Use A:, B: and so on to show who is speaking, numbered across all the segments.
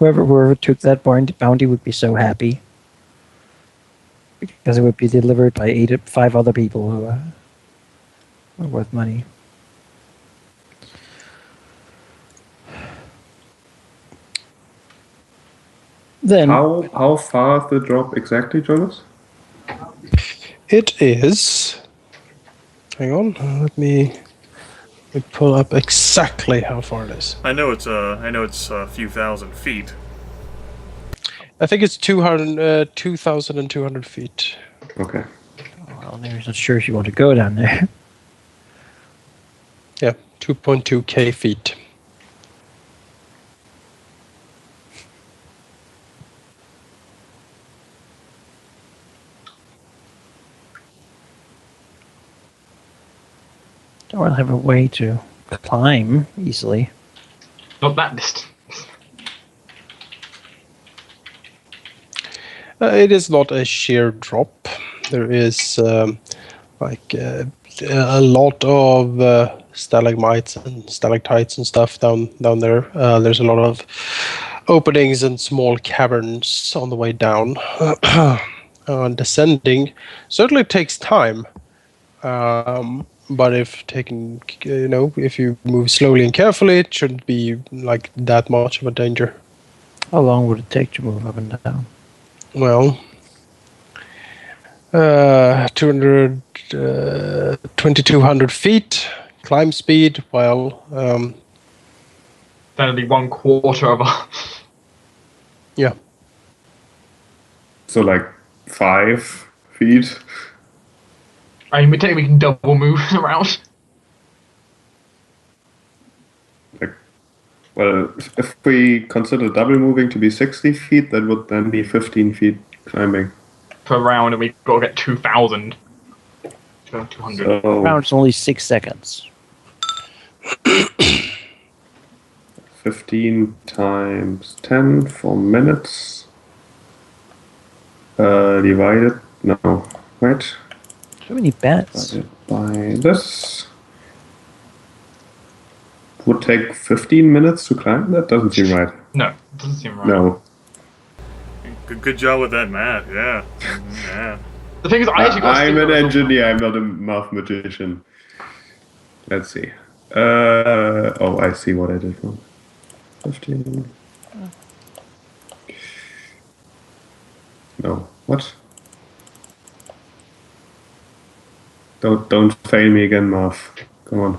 A: whoever took that bounty would be so happy. Because it would be delivered by 5 other people who are worth money. Then
B: how far is the drop exactly, Jonas?
C: It is. Hang on, let me pull up exactly how far it is.
D: I know it's a few thousand feet.
C: I think it's 2,200 feet.
B: Okay.
A: Well, Mary's not sure if you want to go down there.
C: Yeah, 2.2k feet.
A: Don't really have a way to climb easily.
E: Not that distance.
C: It is not a sheer drop. There is a lot of stalagmites and stalactites and stuff down there. There's a lot of openings and small caverns on the way down. Descending certainly takes time, but if you move slowly and carefully, it shouldn't be like that much of a danger.
A: How long would it take to move up and down?
C: Well, 2,200 feet climb speed. Well,
E: That'd be 1/4 of a.
C: Yeah.
B: So like 5 feet.
E: I mean, we can double move around.
B: Well, if we consider double moving to be 60 feet, that would then be 15 feet climbing.
E: Per round, and we've got to get 2,000. 200.
B: So
A: Round's only 6 seconds.
B: 15 times 10 for minutes. Divided. No, wait.
A: So many bats.
B: Divided by this. Would take 15 minutes to climb? That doesn't seem right.
E: No, it doesn't seem right.
B: No.
D: Good job with that math. Yeah. Yeah.
E: The thing is,
B: I'm an engineer, I'm not a mathematician. Let's see. I see what I did wrong. 15. No. What? Don't fail me again, Marv. Come on.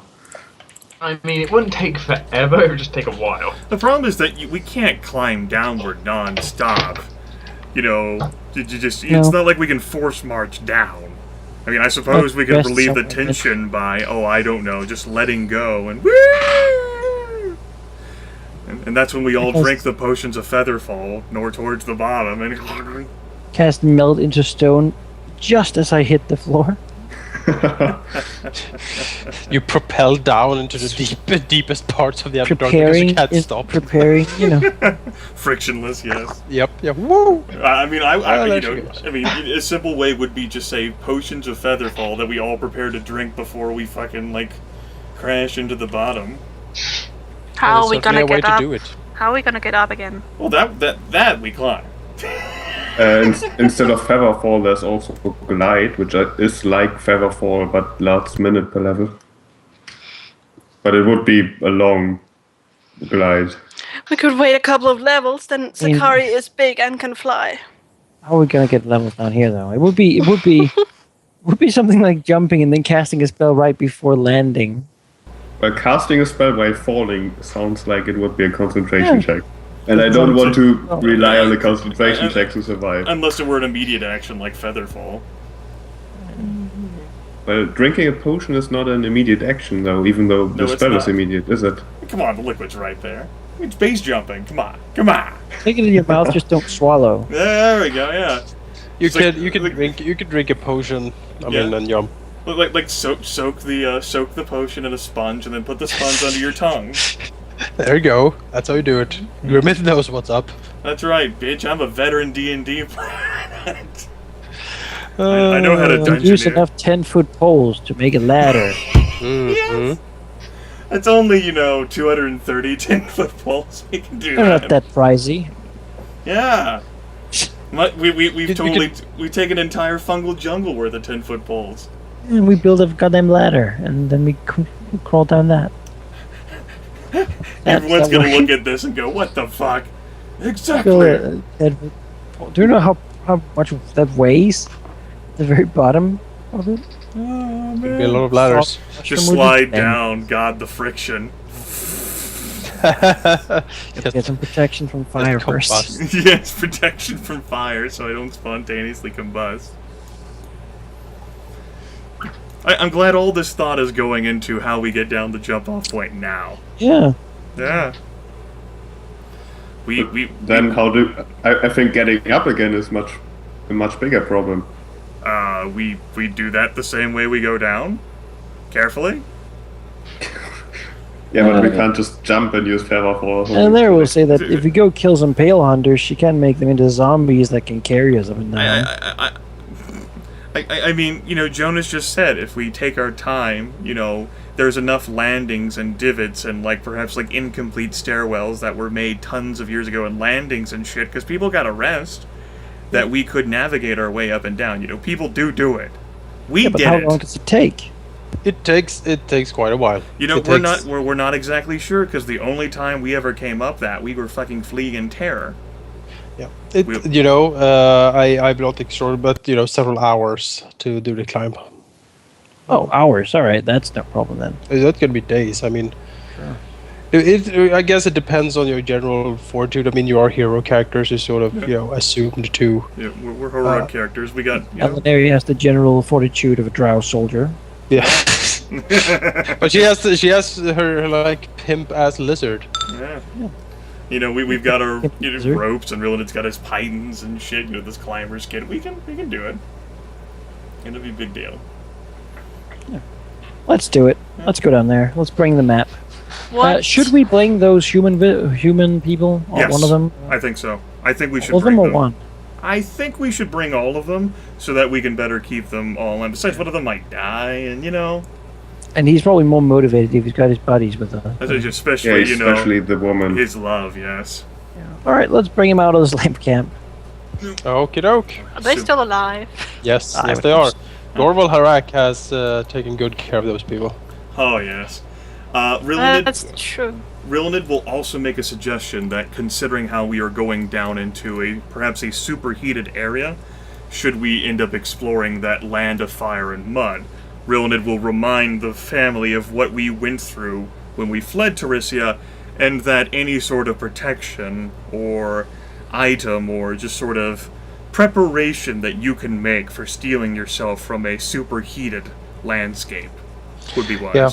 E: I mean, it wouldn't take forever, it would just take a while.
D: The problem is that we can't climb downward non-stop. It's not like we can force march down. I mean, I suppose we could relieve the tension by, I don't know, just letting go and woo! And that's when we all drink the potions of Featherfall, towards the bottom, and
A: Cast melt into stone just as I hit the floor.
C: You propel down into the deepest parts of the Underdark because you can't stop.
A: Preparing,
D: frictionless, yes.
C: Yep. Woo!
D: I mean, a simple way would be just say potions of Featherfall that we all prepare to drink before we fucking crash into the bottom.
F: How are we gonna get up?
C: Do it.
F: How are we gonna get up again?
D: Well, that we climb.
B: Instead of Featherfall, there's also Glide, which is like Featherfall but lasts minute per level. But it would be a long glide.
F: We could wait a couple of levels, then Sakari is big and can fly.
A: How are we gonna get levels down here, though? It would be something like jumping and then casting a spell right before landing.
B: Well, casting a spell while falling sounds like it would be a concentration check. And I don't want to rely on the concentration check to survive.
D: Unless it were an immediate action like Featherfall.
B: Well, drinking a potion is not an immediate action, though, even though the spell is immediate, is it?
D: Come on, the liquid's right there. It's base jumping. Come on.
A: Take it in your mouth, just don't swallow.
D: There we go. Yeah.
C: You could drink a potion. And jump.
D: Like soak the potion in a sponge and then put the sponge under your tongue.
C: There you go. That's how you do it. Grimith knows what's up.
D: That's right, bitch. I'm a veteran D&D player. I know how to dungeoneer.
A: Use enough 10-foot poles to make a ladder.
D: Yes. It's only 230 10-foot poles. We can do
A: They're
D: that.
A: not that pricey.
D: Yeah. We've taken an entire fungal jungle worth of 10-foot poles.
A: And we build a goddamn ladder, and then we crawl down that.
D: Everyone's
A: that
D: gonna
A: works.
D: look at this and go, "What the fuck?" Exactly.
A: Do you know how much that weighs? The very bottom of it?
D: Oh,
C: Could be a lot of ladders.
D: Just slide down. God, the friction.
A: Get some protection from fire first.
C: combust.
D: Yes, protection from fire, so I don't spontaneously combust. I'm glad all this thought is going into how we get down the jump-off point now.
A: Yeah.
D: Yeah.
B: Then how do I think getting up again is a much bigger problem.
D: We do that the same way we go down? Carefully?
B: Yeah, but we can't just jump and use feather fall.
A: And there we'll say that if we go kill some pale hunters, she can make them into zombies that can carry us up and down.
D: I mean, Jonas just said if we take our time, there's enough landings and divots and perhaps incomplete stairwells that were made tons of years ago and landings and shit because people got to rest, that we could navigate our way up and down. People do it. We
A: but
D: did
A: how
D: it.
A: long does it take?
C: It takes quite a while.
D: We're not exactly sure because the only time we ever came up that we were fucking fleeing in terror.
C: Yeah, I'm not sure, but several hours to do the climb.
A: Oh, hours. All right, that's no problem then.
C: That could be days. I mean, I guess it depends on your general fortitude. I mean, you are hero characters. You're sort of assumed to.
D: Yeah, we're heroic characters. We got.
A: Alauneari has the general fortitude of a drow soldier.
C: Yeah, but she has her pimp ass lizard.
D: Yeah. We've got our ropes, and Rilinid's got his pythons and shit. This climber's kit. We can do it. It'll be a big deal.
A: Let's do it. Let's go down there. Let's bring the map.
F: What?
A: Should we bring those human people?
D: Yes,
A: One of them?
D: I think so. I think we should
A: All of
D: bring
A: them or
D: them.
A: one?
D: I think we should bring all of them so that we can better keep them all. And besides, one of them might die, and
A: And he's probably more motivated if he's got his buddies with us.
D: especially
B: especially the woman.
D: his love. Yes.
A: All right, let's bring him out of the slave camp.
C: Okie doke.
F: Are they still alive?
C: Yes,
A: I
C: yes
A: would
C: they are.
A: think
C: Norval Harak has taken good care of those people.
D: Oh yes. Rilinid,
F: That's true.
D: Rilinid will also make a suggestion that, considering how we are going down into perhaps a superheated area, should we end up exploring that land of fire and mud, Rilinid will remind the family of what we went through when we fled Teresia, and that any sort of protection or item or just sort of preparation that you can make for stealing yourself from a superheated landscape would be wise.
C: Yeah.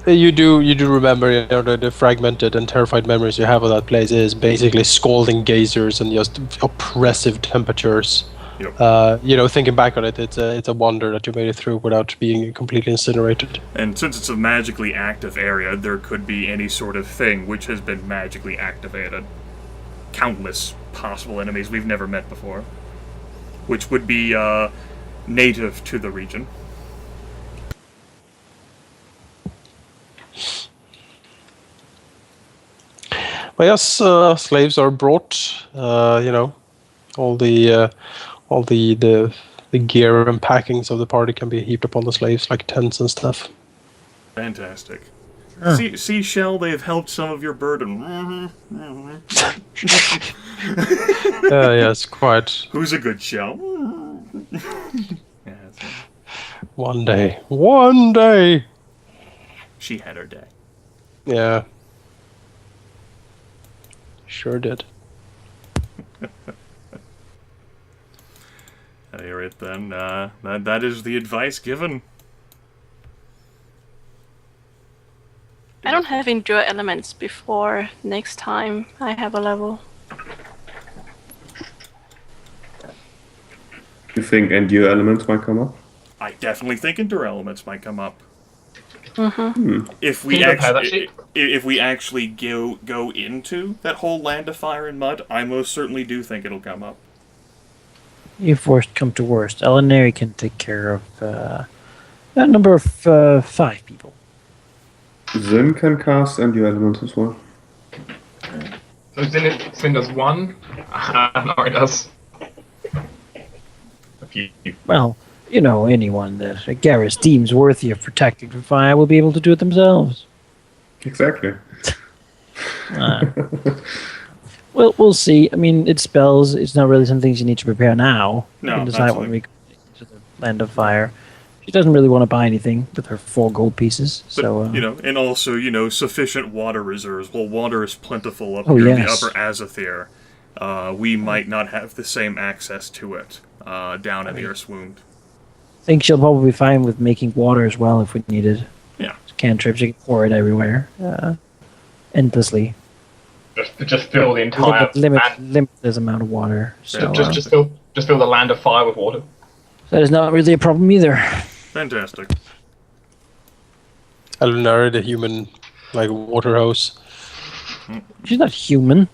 C: You do remember the fragmented and terrified memories you have of that place is basically scalding geysers and just oppressive temperatures.
D: Yep.
C: Thinking back on it, it's a wonder that you made it through without being completely incinerated.
D: And since it's a magically active area, there could be any sort of thing which has been magically activated. Countless possible enemies we've never met before, which would be native to the region.
C: But yes, slaves are brought. All the gear and packings of the party can be heaped upon the slaves, like tents and stuff.
D: Fantastic. See, Shell, they have helped some of your burden.
C: Yes, quite.
D: Who's a good Shell? Yes.
C: One day.
D: She had her day.
C: Yeah. Sure did.
D: At any rate, then, that is the advice given.
F: I don't have endure elements before next time I have a level.
B: You think endure elements might come up?
D: I definitely think endure elements might come up.
F: Mm-hmm.
D: If we
E: Can you repair that sheet?
D: if we actually go into that whole land of fire and mud, I most certainly do think it'll come up.
A: If worst come to worst, Alauneari can take care of a number of 5 people.
B: Zin can cast and your elements as well.
E: So Zin does 1. Alauneari does a few.
A: Well, you know, anyone that Garrus deems worthy of protecting from fire will be able to do it themselves.
B: Exactly.
A: Well, we'll see. I mean, it's spells. It's not really some things you need to prepare now.
D: No,
A: You can decide
D: absolutely.
A: when we go to the Land of Fire. She doesn't really want to buy anything with her 4 gold pieces.
D: But,
A: So,
D: and also, sufficient water reserves. Well, water is plentiful up
A: Oh,
D: here in the
A: yes.
D: upper Azathyr. We might not have the same access to it down in the Earthwound.
A: I think she'll probably be fine with making water as well if we needed.
D: Yeah.
A: Cantrips, you can pour it everywhere. Endlessly.
E: Just fill the entire
A: Limitless amount of water. So,
E: just fill the land of fire with water.
A: that is not really a problem either.
D: Fantastic.
C: Alauneari, the human, like water hose.
A: She's not human.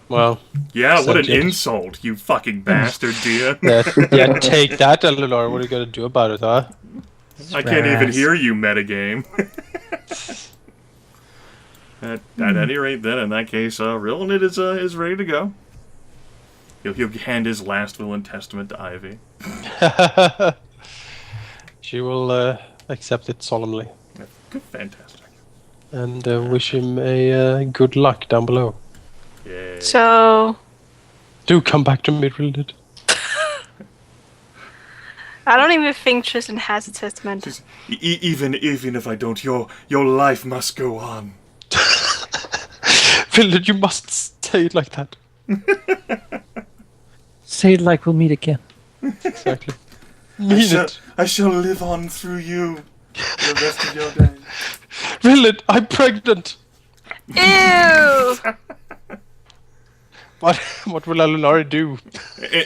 C: Well,
D: Yeah, what an
C: Subject.
D: insult, you fucking bastard, dear.
C: yeah, take that, Alauneari. What are you gonna do about it, huh?
D: I can't even
A: Brass.
D: hear you, metagame. At any rate, then, in that case, Rilinid is ready to go. He'll hand his last will and testament to Ivy.
C: She will accept it solemnly
D: Good, fantastic.
C: and wish him a good luck down below.
D: Yay.
F: So
C: Do come back to me, Rilinid.
F: I don't even think Tristan has a testament.
D: Just, even if I don't, your life must go on.
C: Rilinid, you must say it like that.
A: Say it like we'll meet again.
C: Exactly. Mean it.
D: I shall live on through you the rest of your days.
C: Rilinid, I'm pregnant.
F: Ew!
C: What will Alauneari do?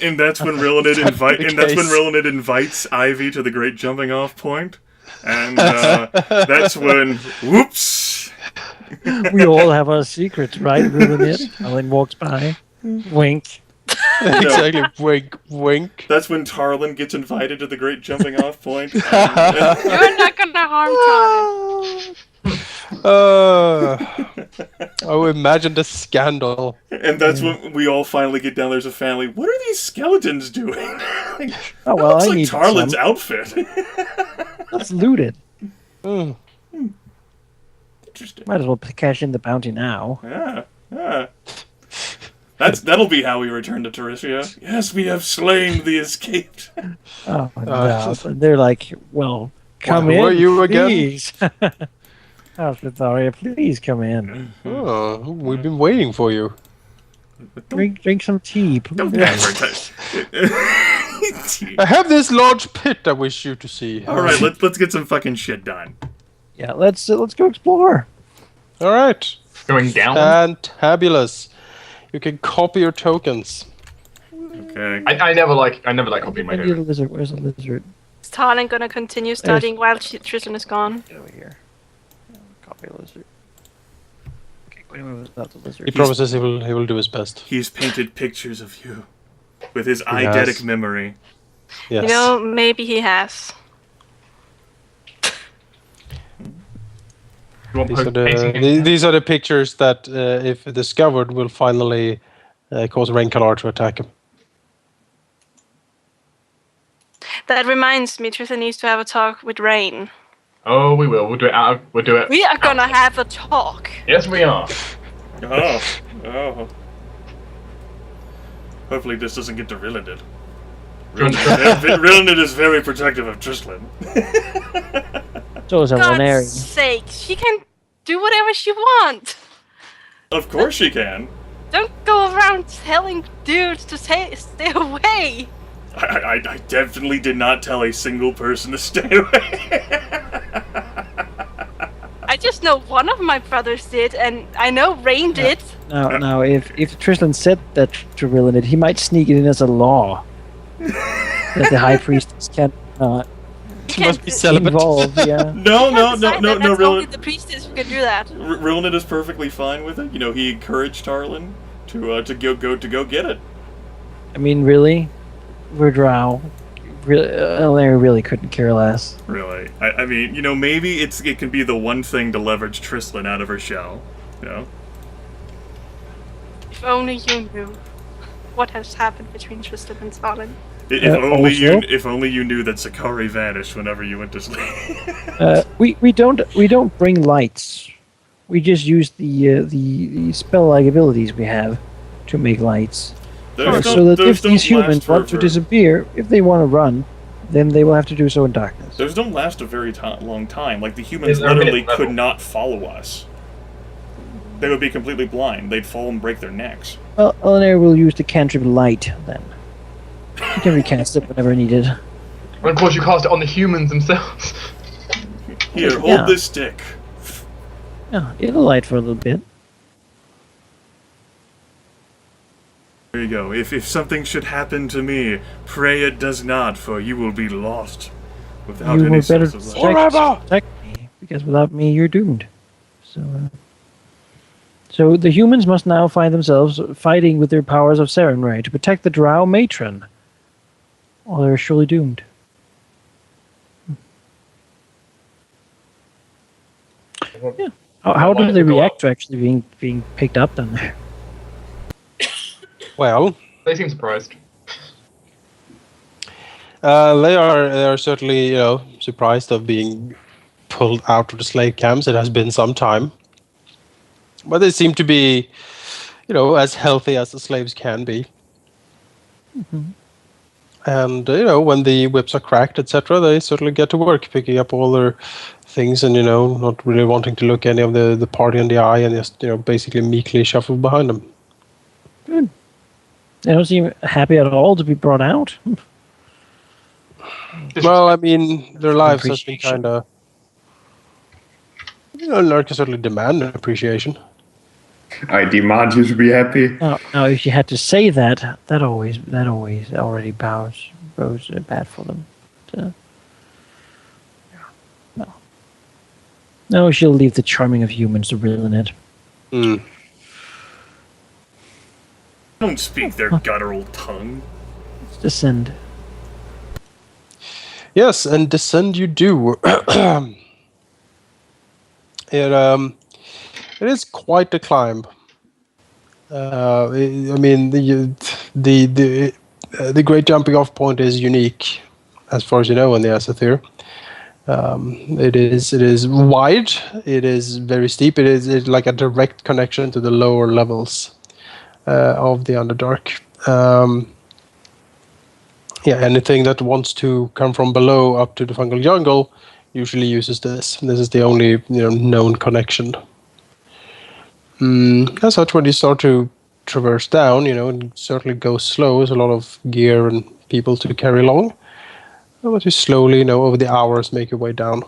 D: And that's when Rilinid
C: That's the case.
D: invites Ivy to the great jumping off point. And that's when, whoops!
A: We all have our secrets, right? Rilinid. Alan walks by. Wink.
C: Exactly. Wink, wink.
D: That's when Tarlin gets invited to the great jumping off point. And,
F: You're not gonna harm Taryn.
C: Oh, imagine the scandal.
D: and that's when we all finally get down there as a family. What are these skeletons doing? Like,
A: Oh,
D: that
A: well,
D: looks
A: I
D: like
A: need
D: Tarlin's
A: some.
D: outfit.
A: That's looted.
C: Mm.
D: Interesting.
A: Might as well cash in the bounty now.
D: Yeah. That'll be how we return to Terisia. Yes, we have slain the escaped.
A: Oh, no. They're like, well, come
C: Who
A: in,
C: are you again?
A: please. Vytharia, please come in.
C: Oh, we've been waiting for you.
A: Drink some tea,
D: Don't
A: please.
D: advertise.
C: I have this large pit I wish you to see.
D: All right, let's get some fucking shit done.
A: Yeah, let's go explore.
C: All right.
E: Going down.
C: Fantabulous. You can copy your tokens.
D: Okay.
E: I never like copying my
A: Where's the
E: tokens.
A: lizard? Where's the lizard?
F: Is Taryn gonna continue studying while Tristan is gone?
A: Get over here. Copy lizard. Okay, what do you mean without the lizard?
C: He promises he will do his best.
D: He's painted pictures of you with his
C: has.
D: eidetic memory.
C: Yes.
F: You know, maybe he has.
E: You want
C: These are,
E: painting
C: the,
E: in-
C: these are the pictures that, if discovered, will finally cause Rae'nkalar to attack him.
F: That reminds me, Tristan needs to have a talk with Rain.
E: Oh, we will. We'll do it. We'll do it.
F: We are gonna have a talk.
E: Yes, we are.
D: Oh. Hopefully this doesn't get to Rilinid.
E: Good.
D: Rilinid is very protective of Tristan.
A: So is
F: God's
A: Alauneari.
F: sake, she can do whatever she wants.
D: Of course she can.
F: Don't go around telling dudes to stay away.
D: I definitely did not tell a single person to stay away.
F: I just know one of my brothers did, and I know Rain did.
A: Now, if Tristan said that to Rilinid, he might sneak it in as a law that the high priestess cannot
C: He must be celibate.
A: involve. Yeah.
D: No,
F: That's only
D: Rilinid.
F: the priestess who can do that.
D: Rilinid is perfectly fine with it. You know, he encouraged Tarlin to go get it.
A: I mean, really, we're drow. Alauneari really couldn't care less.
D: Really. I mean, you know, maybe it can be the one thing to leverage Tristan out of her shell. You know?
F: If only you knew what has happened between Tristan and Stalin.
D: If only you knew that Sakari vanished whenever you went to sleep.
A: We don't bring lights. We just use the spell-like abilities we have to make lights. So that if these humans want to disappear, if they want to run, then they will have to do so in darkness.
D: Those don't last a very long time. Like, the humans literally could not follow us. They would be completely blind. They'd fall and break their necks.
A: Well, Alauneari will use the cantrip light, then. You can recast it whenever needed.
E: And of course you cast it on the humans themselves.
D: Here, hold this stick.
A: Yeah, it'll light for a little bit.
D: There you go. If something should happen to me, pray it does not, for you will be lost without
A: You
D: any
A: were better
D: sense of life.
A: protect me, because without me, you're doomed. So the humans must now find themselves fighting with their powers of Sarenrae to protect the Drow matron, or they're surely doomed. Yeah. How do they react to actually being picked up down there?
C: Well,
E: They seem surprised.
C: they are certainly surprised of being pulled out of the slave camps. It has been some time, but they seem to be, as healthy as the slaves can be.
A: Mm-hmm.
C: And when the whips are cracked, etc., they certainly get to work picking up all their things, and not really wanting to look any of the party in the eye, and just basically meekly shuffle behind them.
A: Good. They don't seem happy at all to be brought out.
C: Well, I mean, their lives has been kind of, Lurk can certainly demand an appreciation.
B: I demand you to be happy.
A: Now, if you had to say that always already bodes bad for them. So, no, she'll leave the charming of humans to Rilinid.
D: Don't speak their guttural tongue.
A: Let's descend.
C: Yes, and descend you do. It is quite a climb. I mean, the great jumping off point is unique, as far as you know, in the Asathir. It is wide. It is very steep. It's like a direct connection to the lower levels of the Underdark. Anything that wants to come from below up to the fungal jungle usually uses this. This is the only known connection. As such, when you start to traverse down, it certainly goes slow. There's a lot of gear and people to carry along. But you slowly, over the hours, make your way down.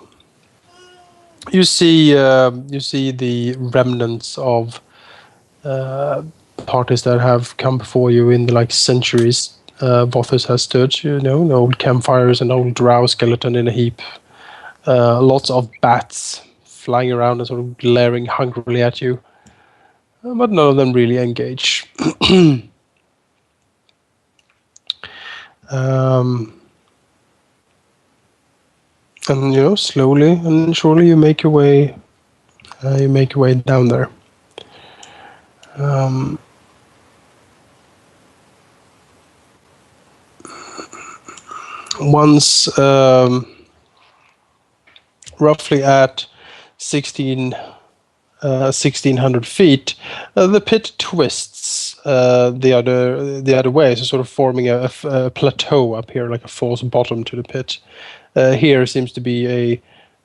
C: You see the remnants of parties that have come before you in the centuries. Vothus has stood, old campfires, and old drow skeleton in a heap. Lots of bats flying around and sort of glaring hungrily at you. But none of them really engage. And slowly and surely you make your way down there. Once roughly at 1600 feet, the pit twists the other way, so sort of forming a plateau up here, like a false bottom to the pit. Here seems to be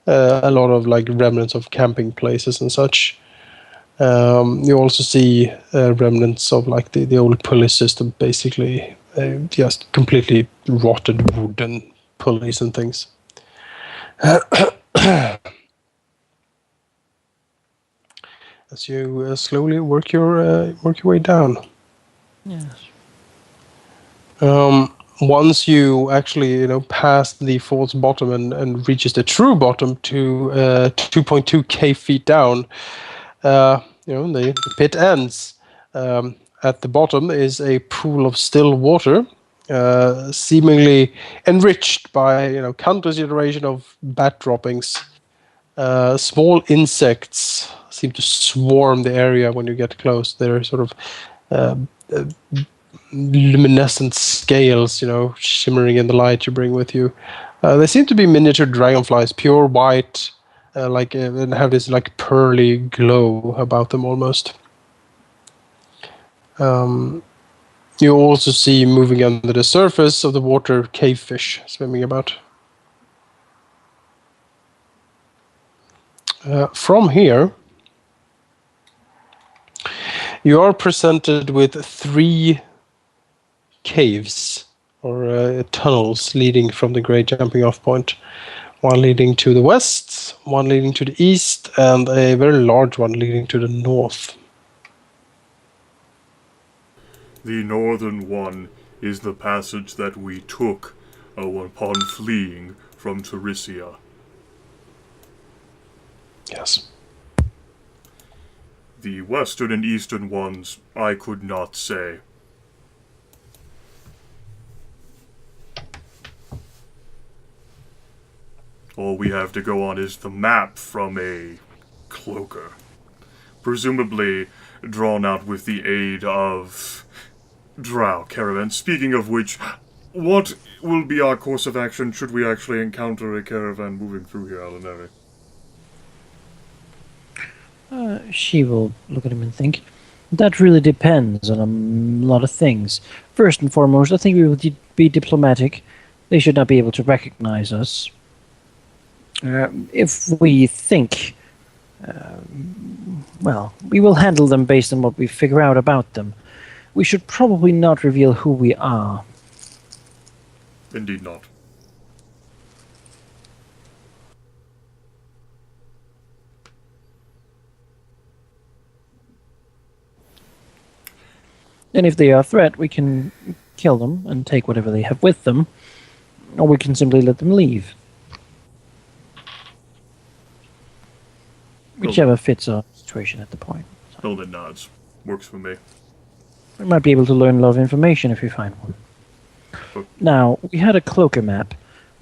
C: a lot of remnants of camping places and such. You also see remnants of the old pulley system, basically just completely rotted wooden pulleys and things. As you slowly work your way down.
A: Yes.
C: Once you actually pass the false bottom and reaches the true bottom to 2.2k feet down, the pit ends. At the bottom is a pool of still water, seemingly enriched by countless generation of bat droppings. Small insects seem to swarm the area when you get close. They're sort of luminescent scales, shimmering in the light you bring with you. They seem to be miniature dragonflies, pure white, and have this pearly glow about them almost. You also see moving under the surface of the water cavefish swimming about. From here, you are presented with 3 caves or tunnels leading from the great jumping off point. One leading to the west, one leading to the east, and a very large one leading to the north.
D: The northern one is the passage that we took upon fleeing from Teresia.
C: Yes.
D: The western and eastern ones, I could not say. All we have to go on is the map from a cloaker. Presumably drawn out with the aid of drow caravan. Speaking of which, what will be our course of action should we actually encounter a caravan moving through here, Alauneari?
A: She will look at him and think. That really depends on a lot of things. First and foremost, I think we will be diplomatic. They should not be able to recognize us. If we think, we will handle them based on what we figure out about them. We should probably not reveal who we are.
D: Indeed not.
A: And if they are a threat, we can kill them and take whatever they have with them, or we can simply let them leave. Whichever fits our situation at the point.
D: Hilda nods. Works for me.
A: We might be able to learn a lot of information if we find one. Now, we had a cloaker map.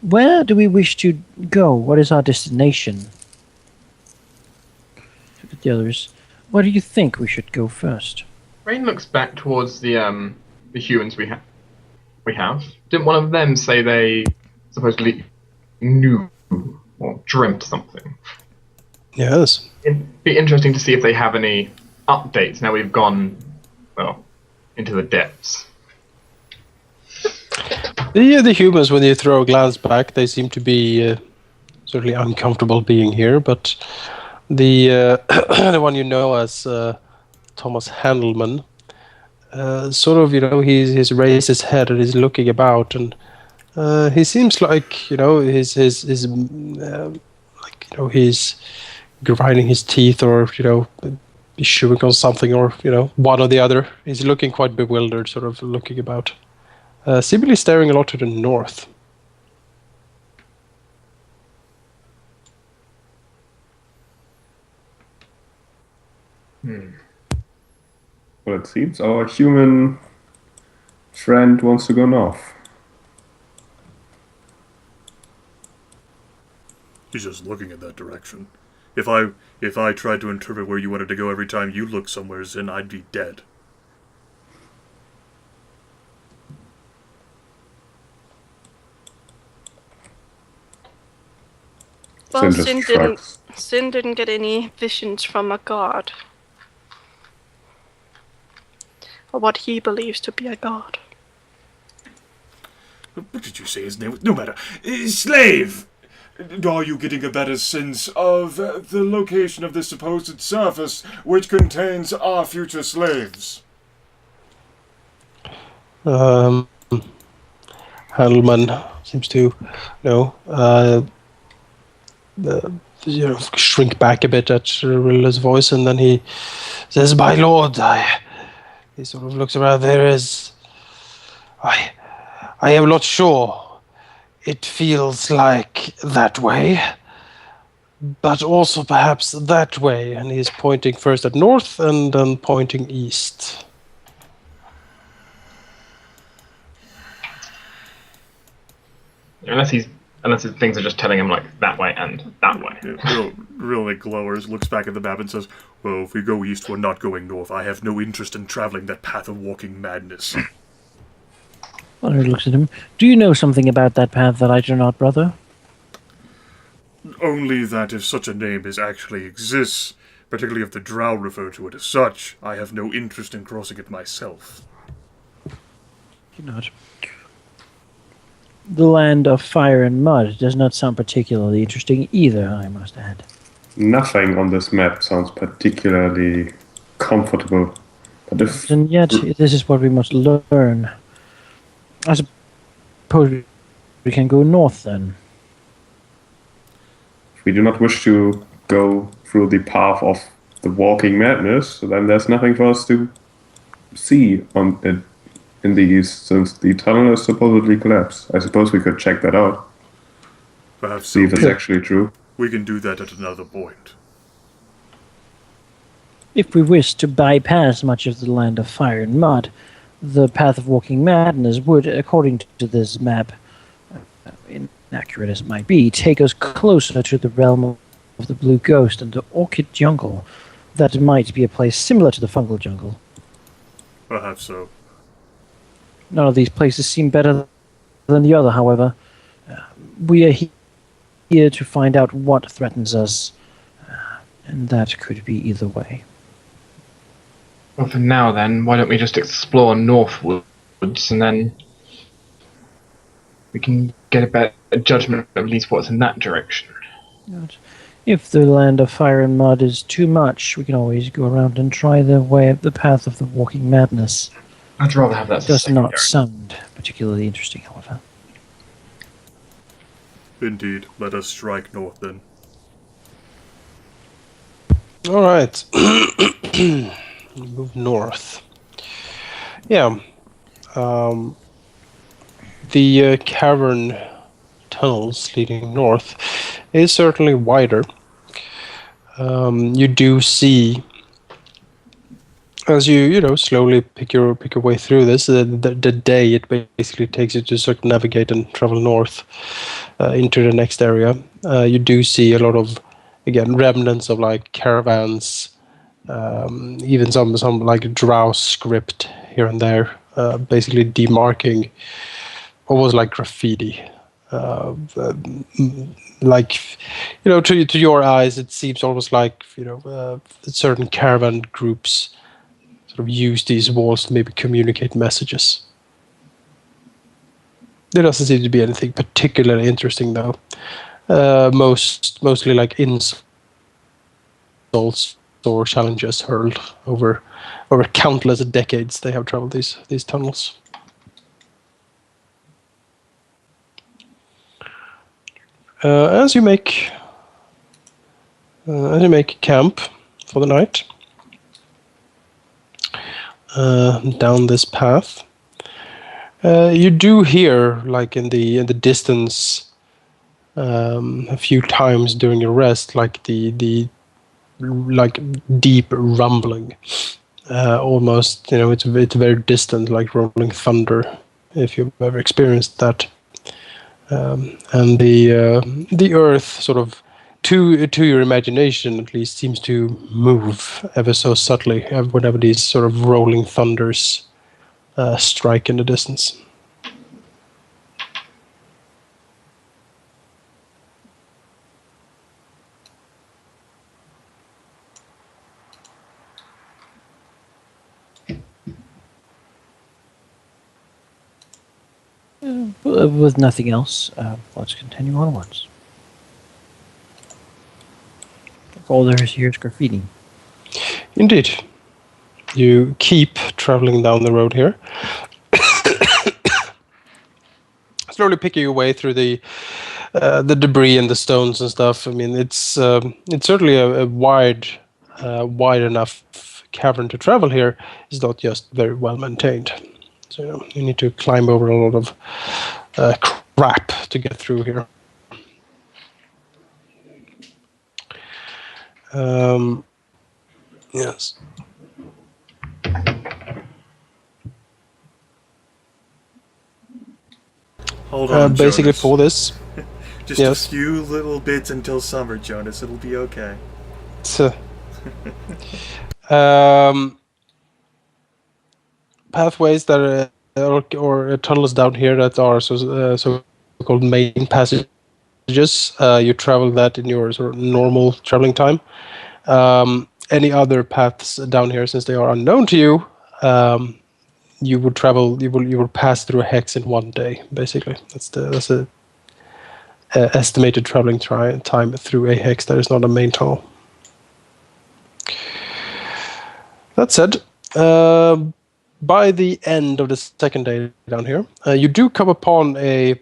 A: Where do we wish to go? What is our destination? Look at the others. Where do you think we should go first?
E: Rain looks back towards the humans we have. Didn't one of them say they supposedly knew or dreamt something?
C: Yes.
E: It'd be interesting to see if they have any updates now we've gone, into the depths.
C: The humans, when you throw a glance back, they seem to be certainly uncomfortable being here, but the the one as Thomas Handelman, he's raised his head and he's looking about, and he seems like he's grinding his teeth, or he's chewing on something, or one or the other. He's looking quite bewildered, sort of looking about, seemingly staring a lot to the north.
B: Well, it seems our human friend wants to go north.
D: He's just looking in that direction. If I tried to interpret where you wanted to go every time you looked somewhere in, I'd be dead.
F: Well,
B: Sin just
F: Sin didn't get any visions from a god. Or what he believes to be a god.
D: What did you say his name was? No matter. Slave! Are you getting a better sense of the location of the supposed surface which contains our future slaves?
C: Handelman seems to, shrink back a bit at Rilla's voice, and then he says, "My lord, he sort of looks around. I am not sure. It feels like that way, but also perhaps that way." And he's pointing first at north and then pointing east.
E: Unless things are just telling him like that way and that way.
D: Really glowers, looks back at the map and says, "Well, if we go east, we're not going north. I have no interest in traveling that path of walking madness."
A: Well, he looks at him. Do you know something about that path that I do not, brother?
D: Only that if such a name actually exists, particularly if the drow refer to it as such, I have no interest in crossing it myself.
A: You not. The land of fire and mud does not sound particularly interesting either, I must add.
B: Nothing on this map sounds particularly comfortable. But if
A: And yet, this is what we must learn. I suppose we can go north then.
B: if we do not wish to go through the path of the walking madness, then there's nothing for us to see in the east, since the tunnel is supposedly collapsed. I suppose we could check that out.
D: Perhaps
B: See if it's actually true.
D: We can do that at another point.
A: If we wish to bypass much of the land of fire and mud, the path of walking madness would, according to this map, inaccurate as it might be, take us closer to the realm of the Blue Ghost and the Orchid Jungle. That might be a place similar to the Fungal Jungle.
D: Perhaps so.
A: None of these places seem better than the other, however. We are here to find out what threatens us, and that could be either way.
E: Well, for now then, why don't we just explore northwards, and then we can get a better judgment of at least what's in that direction.
A: If the land of fire and mud is too much, we can always go around and try the path of the walking madness.
E: I'd rather have that.
A: It does not sound particularly interesting, however.
D: Indeed. Let us strike north then.
C: All right. Move north. Yeah. The cavern tunnels leading north is certainly wider. You do see, as you slowly pick your way through this, the day it basically takes you to sort of navigate and travel north into the next area. You do see a lot of, again, remnants of like caravans, even some like drow script here and there, basically demarking what was like graffiti. Like, to your eyes, it seems almost like certain caravan groups sort of use these walls to maybe communicate messages. There doesn't seem to be anything particularly interesting though. Mostly like insults or challenges hurled over countless decades they have traveled these tunnels. As you make camp for the night down this path, you do hear, like in the distance, a few times during your rest, like the like deep rumbling, almost it's very distant, like rolling thunder, if you've ever experienced that. And the earth sort of, to your imagination at least, seems to move ever so subtly whenever these sort of rolling thunders strike in the distance.
A: With nothing else, let's continue onwards. All there is here is graffiti.
C: Indeed. You keep traveling down the road here. Slowly picking your way through the debris and the stones and stuff. I mean, it's certainly a wide enough cavern to travel here. It's not just very well maintained. So you need to climb over a lot of crap to get through here. Yes.
D: Hold on,
C: basically
D: Jonas.
C: for this.
D: Just a few little bits until summer, Jonas. It'll be okay.
C: So, pathways that or tunnels down here that are so-called main passages. You travel that in your sort of normal traveling time. Any other paths down here, since they are unknown to you, you would travel. You will pass through a hex in 1 day. Basically, that's a estimated traveling time through a hex that is not a main tunnel. That said, by the end of the second day down here, you do come upon a